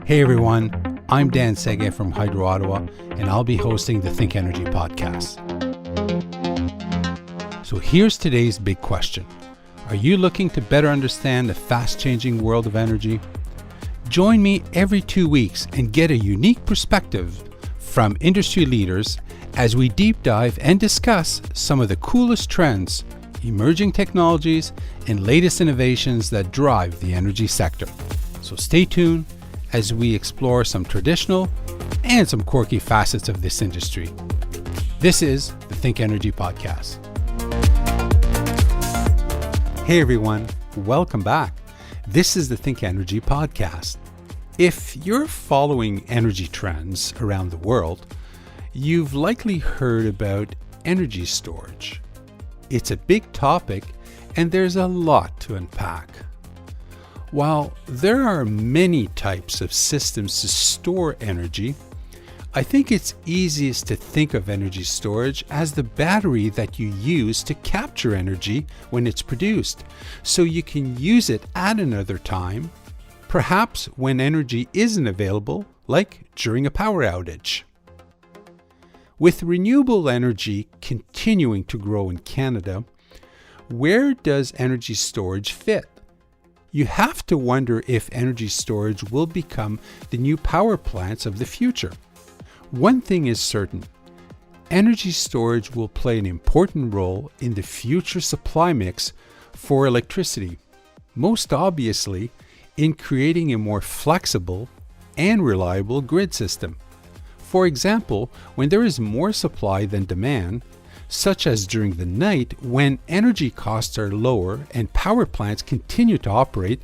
Hey everyone, I'm Dan Sege from Hydro Ottawa, and I'll be hosting the ThinkEnergy podcast. So here's today's big question. Are you looking to better understand the fast-changing world of energy? Join me every 2 weeks and get a unique perspective from industry leaders as we deep dive and discuss some of the coolest trends, emerging technologies, and latest innovations that drive the energy sector. So stay tuned as we explore some traditional and some quirky facets of this industry. This is the ThinkEnergy podcast. Hey everyone, welcome back. This is the ThinkEnergy podcast. If you're following energy trends around the world, you've likely heard about energy storage. It's a big topic and there's a lot to unpack. While there are many types of systems to store energy, I think it's easiest to think of energy storage as the battery that you use to capture energy when it's produced, so you can use it at another time, perhaps when energy isn't available, like during a power outage. With renewable energy continuing to grow in Canada, where does energy storage fit? You have to wonder if energy storage will become the new power plants of the future. One thing is certain, energy storage will play an important role in the future supply mix for electricity, most obviously in creating a more flexible and reliable grid system. For example, when there is more supply than demand, such as during the night when energy costs are lower and power plants continue to operate,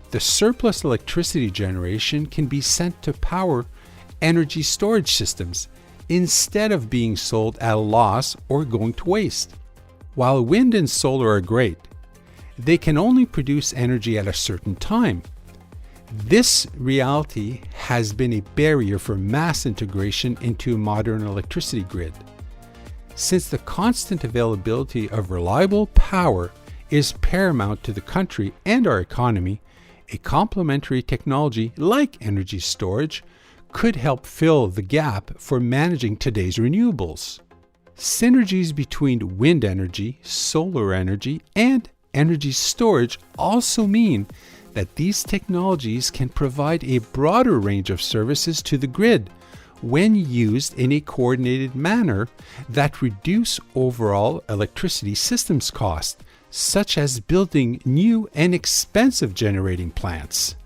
the surplus electricity generation can be sent to power energy storage systems instead of being sold at a loss or going to waste. While wind and solar are great, they can only produce energy at a certain time. This reality has been a barrier for mass integration into a modern electricity grid. Since the constant availability of reliable power is paramount to the country and our economy, a complementary technology like energy storage could help fill the gap for managing today's renewables. Synergies between wind energy, solar energy, and energy storage also mean that these technologies can provide a broader range of services to the grid when used in a coordinated manner that reduce overall electricity systems costs, such as building new and expensive generating plants.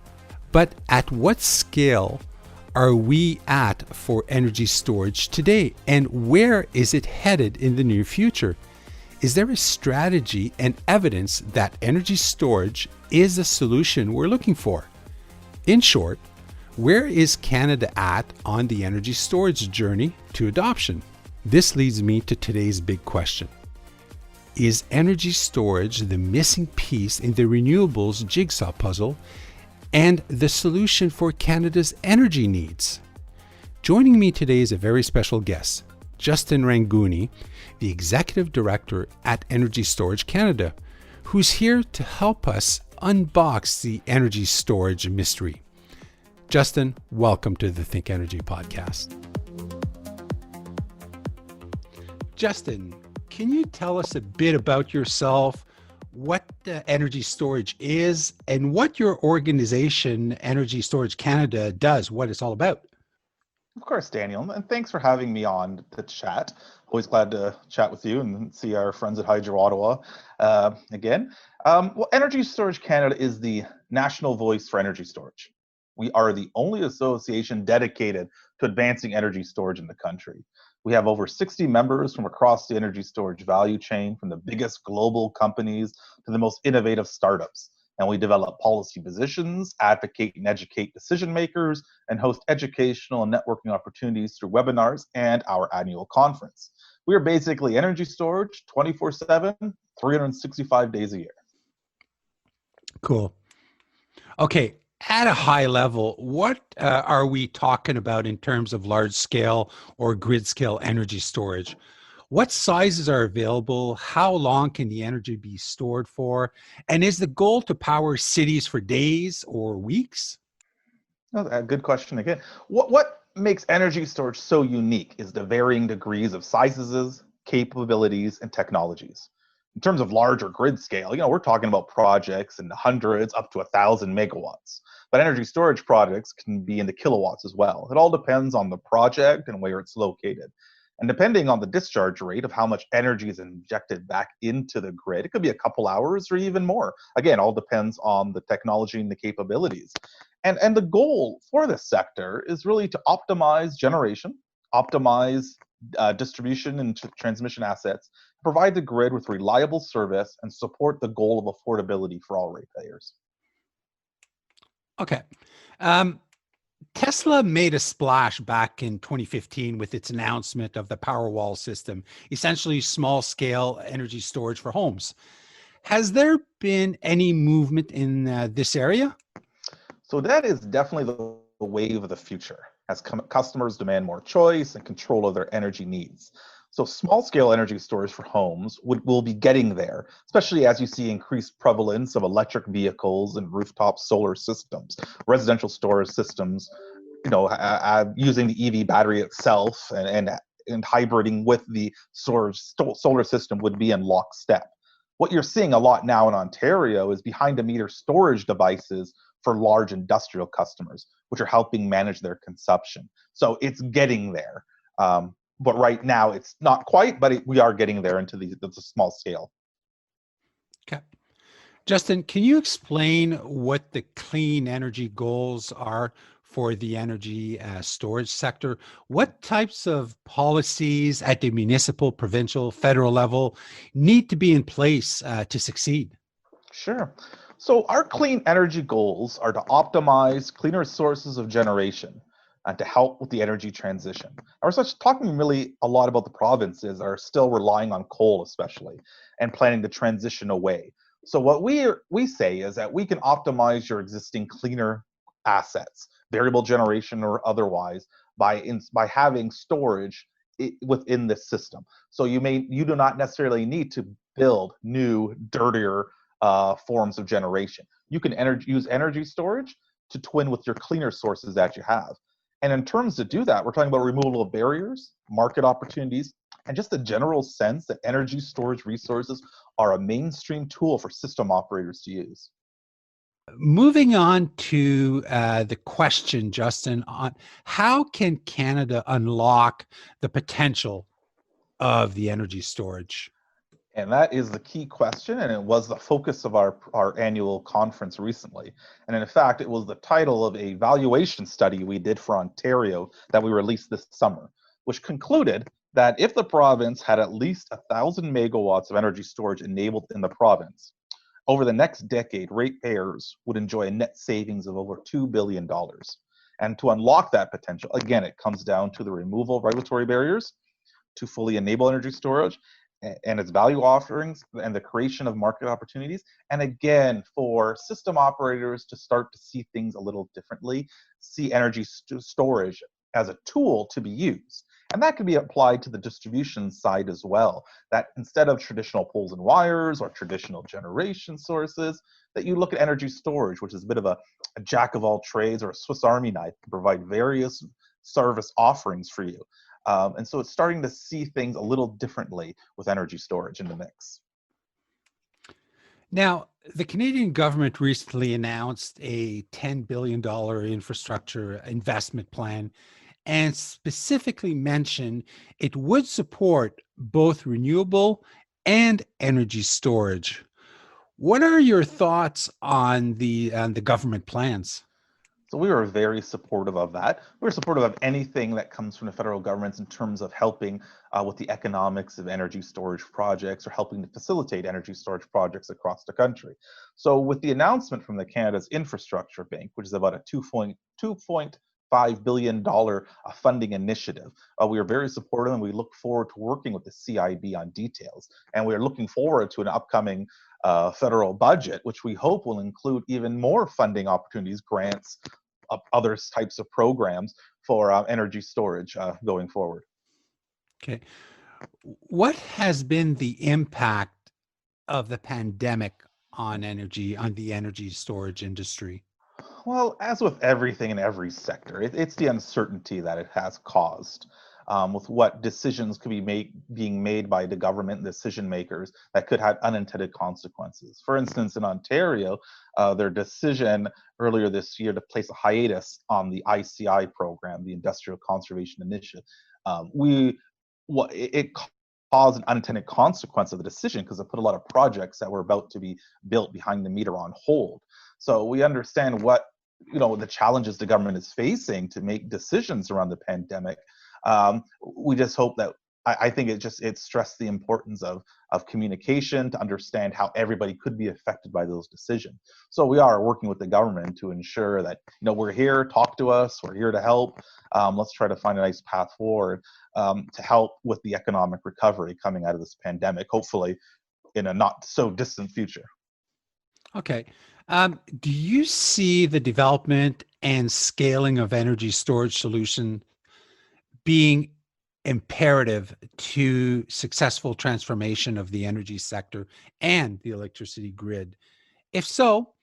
But at what scale are we at for energy storage today, and where is it headed in the near future? Is there a strategy and evidence that energy storage is the solution we're looking for? In short, where is Canada at on the energy storage journey to adoption? This leads me to today's big question. Is energy storage the missing piece in the renewables jigsaw puzzle and the solution for Canada's energy needs? Joining me today is a very special guest, Justin Rangooni, the Executive Director at Energy Storage Canada, who's here to help us unbox the energy storage mystery. Justin, welcome to the ThinkEnergy podcast. Justin, can you tell us a bit about yourself, what energy storage is, and what your organization, Energy Storage Canada, does, what it's all about? Of course, Daniel, and thanks for having me on the chat. Always glad to chat with you and see our friends at Hydro Ottawa again. Well, Energy Storage Canada is the national voice for energy storage. We are the only association dedicated to advancing energy storage in the country. We have over 60 members from across the energy storage value chain, from the biggest global companies to the most innovative startups. And we develop policy positions, advocate and educate decision makers, and host educational and networking opportunities through webinars and our annual conference. We are basically energy storage 24/7, 365 days a year. Cool. Okay. At a high level, what are we talking about in terms of large scale or grid scale energy storage? What sizes are available? How long can the energy be stored for? And is the goal to power cities for days or weeks? No, good question again. What makes energy storage so unique is the varying degrees of sizes, capabilities, and technologies. In terms of larger grid scale, we're talking about projects in the hundreds up to 1,000 megawatts. But energy storage projects can be in the kilowatts as well. It all depends on the project and where it's located. And depending on the discharge rate of how much energy is injected back into the grid, it could be a couple hours or even more. Again, all depends on the technology and the capabilities. And the goal for this sector is really to optimize generation, optimize distribution and transmission assets, provide the grid with reliable service, and support the goal of affordability for all ratepayers. Okay. Um, Tesla made a splash back in 2015 with its announcement of the Powerwall system, essentially small scale energy storage for homes. Has there been any movement in this area? So that is definitely the wave of the future as customers demand more choice and control of their energy needs. So small scale energy storage for homes will be getting there, especially as you see increased prevalence of electric vehicles and rooftop solar systems, residential storage systems, using the EV battery itself and hybriding with the solar system would be in lockstep. What you're seeing a lot now in Ontario is behind the meter storage devices for large industrial customers, which are helping manage their consumption. So it's getting there. But right now, it's not quite, but we are getting there into the small scale. Okay. Justin, can you explain what the clean energy goals are for the energy storage sector? What types of policies at the municipal, provincial, federal level need to be in place to succeed? Sure. So our clean energy goals are to optimize cleaner sources of generation and to help with the energy transition. And we're talking really a lot about the provinces are still relying on coal, especially, and planning to transition away. So what we say is that we can optimize your existing cleaner assets, variable generation or otherwise, by having storage within this system. So you do not necessarily need to build new, dirtier forms of generation. You can use energy storage to twin with your cleaner sources that you have. And in terms to do that, we're talking about removal of barriers, market opportunities, and just the general sense that energy storage resources are a mainstream tool for system operators to use. Moving on to the question, Justin, on how can Canada unlock the potential of the energy storage? And that is the key question, and it was the focus of our annual conference recently. And in fact, it was the title of a valuation study we did for Ontario that we released this summer, which concluded that if the province had at least 1,000 megawatts of energy storage enabled in the province, over the next decade, ratepayers would enjoy a net savings of over $2 billion. And to unlock that potential, again, it comes down to the removal of regulatory barriers to fully enable energy storage and its value offerings and the creation of market opportunities. And again, for system operators to start to see things a little differently, see energy storage as a tool to be used. And that can be applied to the distribution side as well, that instead of traditional poles and wires or traditional generation sources, that you look at energy storage, which is a bit of a jack of all trades or a Swiss Army knife to provide various service offerings for you. And so it's starting to see things a little differently with energy storage in the mix. Now, the Canadian government recently announced a $10 billion infrastructure investment plan and specifically mentioned it would support both renewable and energy storage. What are your thoughts on the government plans? So we are very supportive of that. We're supportive of anything that comes from the federal government in terms of helping with the economics of energy storage projects or helping to facilitate energy storage projects across the country. So with the announcement from the Canada's Infrastructure Bank, which is about a $2.5 billion funding initiative, we are very supportive and we look forward to working with the CIB on details. And we are looking forward to an upcoming federal budget, which we hope will include even more funding opportunities, grants, other types of programs for energy storage going forward. Okay. What has been the impact of the pandemic on the energy storage industry? Well, as with everything in every sector, it's the uncertainty that it has caused. With what decisions could be being made by the government and decision makers that could have unintended consequences. For instance, in Ontario, their decision earlier this year to place a hiatus on the ICI program, the Industrial Conservation Initiative, we what it caused an unintended consequence of the decision because it put a lot of projects that were about to be built behind the meter on hold. So we understand what the challenges the government is facing to make decisions around the pandemic. We just hope that I think it stressed the importance of communication to understand how everybody could be affected by those decisions. So we are working with the government to ensure that we're here, talk to us, we're here to help. Let's try to find a nice path forward to help with the economic recovery coming out of this pandemic, hopefully in a not so distant future. Okay. Do you see the development and scaling of energy storage solution being imperative to successful transformation of the energy sector and the electricity grid? If so,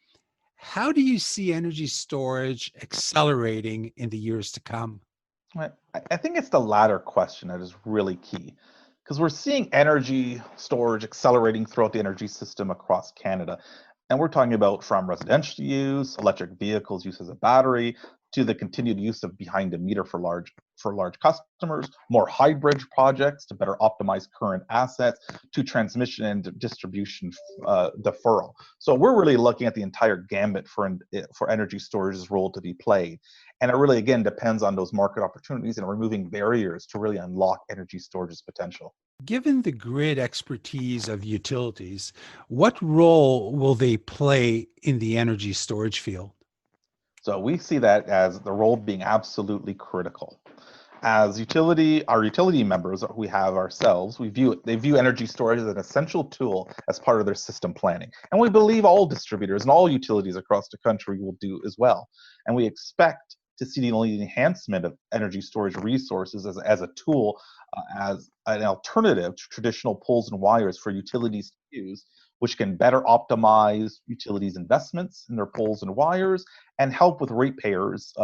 how do you see energy storage accelerating in the years to come? I think it's the latter question that is really key because we're seeing energy storage accelerating throughout the energy system across Canada. And we're talking about from residential use, electric vehicles use as a battery, to the continued use of behind the meter for large customers, more hybrid projects to better optimize current assets, to transmission and distribution deferral. So we're really looking at the entire gambit for energy storage's role to be played. And it really, again, depends on those market opportunities and removing barriers to really unlock energy storage's potential. Given the grid expertise of utilities, what role will they play in the energy storage field? So we see that as the role being absolutely critical. Our utility members we have ourselves, they view energy storage as an essential tool as part of their system planning. And we believe all distributors and all utilities across the country will do as well. And we expect to see the only enhancement of energy storage resources as a tool, as an alternative to traditional poles and wires for utilities to use, which can better optimize utilities' investments in their poles and wires and help with ratepayers'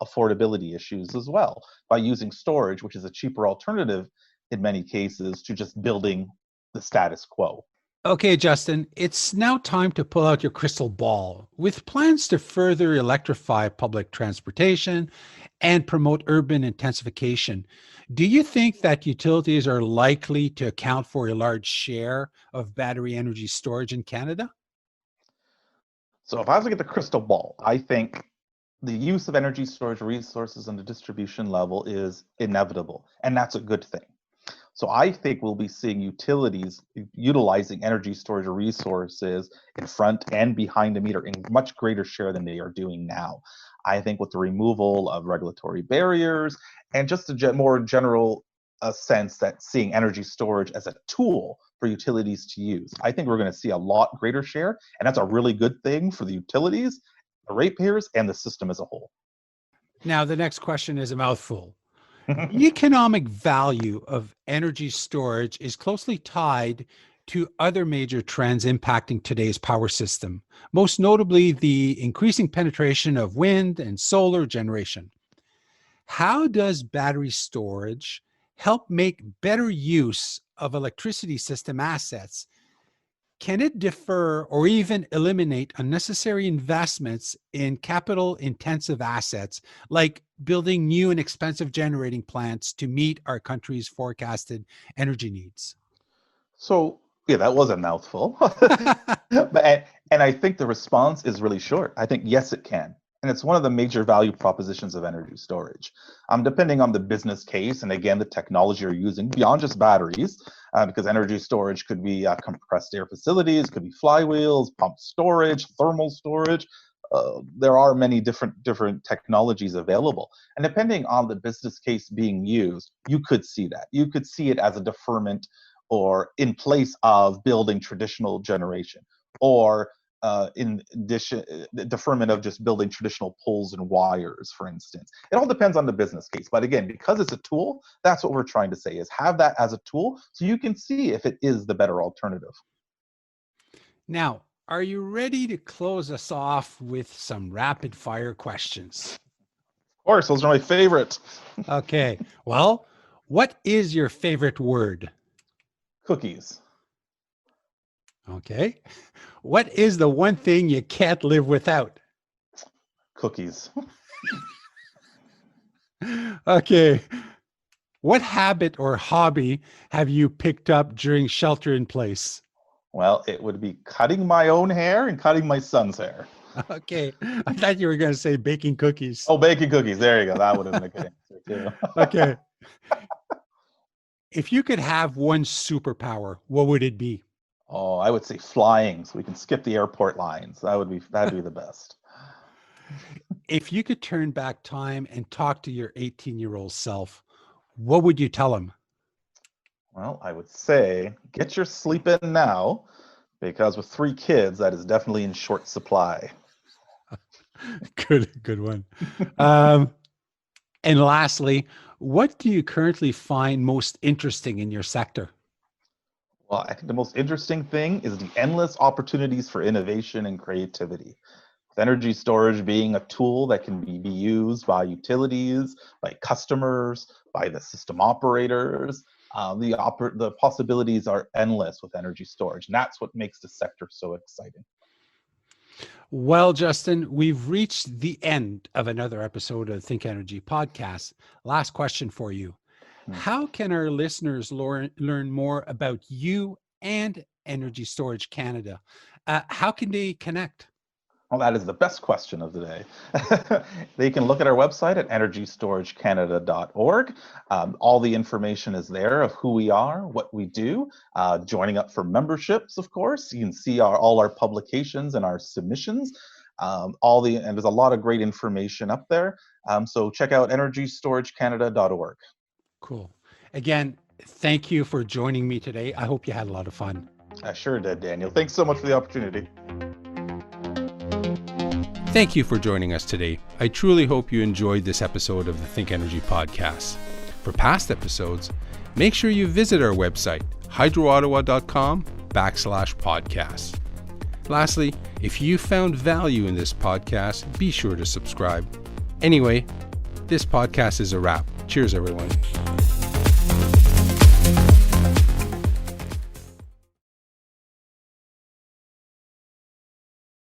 affordability issues as well by using storage, which is a cheaper alternative in many cases to just building the status quo. Okay, Justin, it's now time to pull out your crystal ball. With plans to further electrify public transportation and promote urban intensification, do you think that utilities are likely to account for a large share of battery energy storage in Canada? So if I was to get the crystal ball, I think the use of energy storage resources on the distribution level is inevitable, and that's a good thing. So I think we'll be seeing utilities utilizing energy storage resources in front and behind the meter in much greater share than they are doing now. I think with the removal of regulatory barriers and just a more general sense that seeing energy storage as a tool for utilities to use, I think we're going to see a lot greater share, and that's a really good thing for the utilities, the ratepayers, and the system as a whole. Now, the next question is a mouthful. The economic value of energy storage is closely tied to other major trends impacting today's power system, most notably the increasing penetration of wind and solar generation. How does battery storage help make better use of electricity system assets? Can it defer or even eliminate unnecessary investments in capital intensive assets like building new and expensive generating plants to meet our country's forecasted energy needs? So, yeah, that was a mouthful. And I think the response is really short. I think, yes, it can. And it's one of the major value propositions of energy storage. Depending on the business case and again, the technology you're using beyond just batteries, because energy storage could be compressed air facilities, could be flywheels, pump storage, thermal storage. There are many different technologies available. And depending on the business case being used, you could see that. You could see it as a deferment or in place of building traditional generation, or in addition, the deferment of just building traditional poles and wires, for instance. It all depends on the business case. But again, because it's a tool, that's what we're trying to say is have that as a tool so you can see if it is the better alternative. Now, are you ready to close us off with some rapid fire questions? Of course, those are my favorite. Okay. Well, what is your favorite word? Cookies. Okay. What is the one thing you can't live without? Cookies. Okay. What habit or hobby have you picked up during shelter in place? Well, it would be cutting my own hair and cutting my son's hair. Okay. I thought you were going to say baking cookies. Oh, baking cookies. There you go. That would have been a good answer too. Okay. If you could have one superpower, what would it be? Oh, I would say flying, so we can skip the airport lines. That'd be the best. If you could turn back time and talk to your 18-year-old self, what would you tell him? Well, I would say get your sleep in now, because with 3 kids, that is definitely in short supply. Good one. Um, and lastly, what do you currently find most interesting in your sector? Well, I think the most interesting thing is the endless opportunities for innovation and creativity. With energy storage being a tool that can be used by utilities, by customers, by the system operators, the possibilities are endless with energy storage, and that's what makes the sector so exciting. Well, Justin, we've reached the end of another episode of Think Energy podcast. Last question for you. Hmm. How can our listeners learn more about you and Energy Storage Canada? How can they connect? Well, that is the best question of the day. They can look at our website at energystoragecanada.org. All the information is there of who we are, what we do, joining up for memberships, of course. You can see all our publications and our submissions. And there's a lot of great information up there. So check out energystoragecanada.org. Cool. Again, thank you for joining me today. I hope you had a lot of fun. I sure did, Daniel. Thanks so much for the opportunity. Thank you for joining us today. I truly hope you enjoyed this episode of the Think Energy podcast. For past episodes, make sure you visit our website, hydroottawa.com/podcast. Lastly, if you found value in this podcast, be sure to subscribe. Anyway, this podcast is a wrap. Cheers, everyone.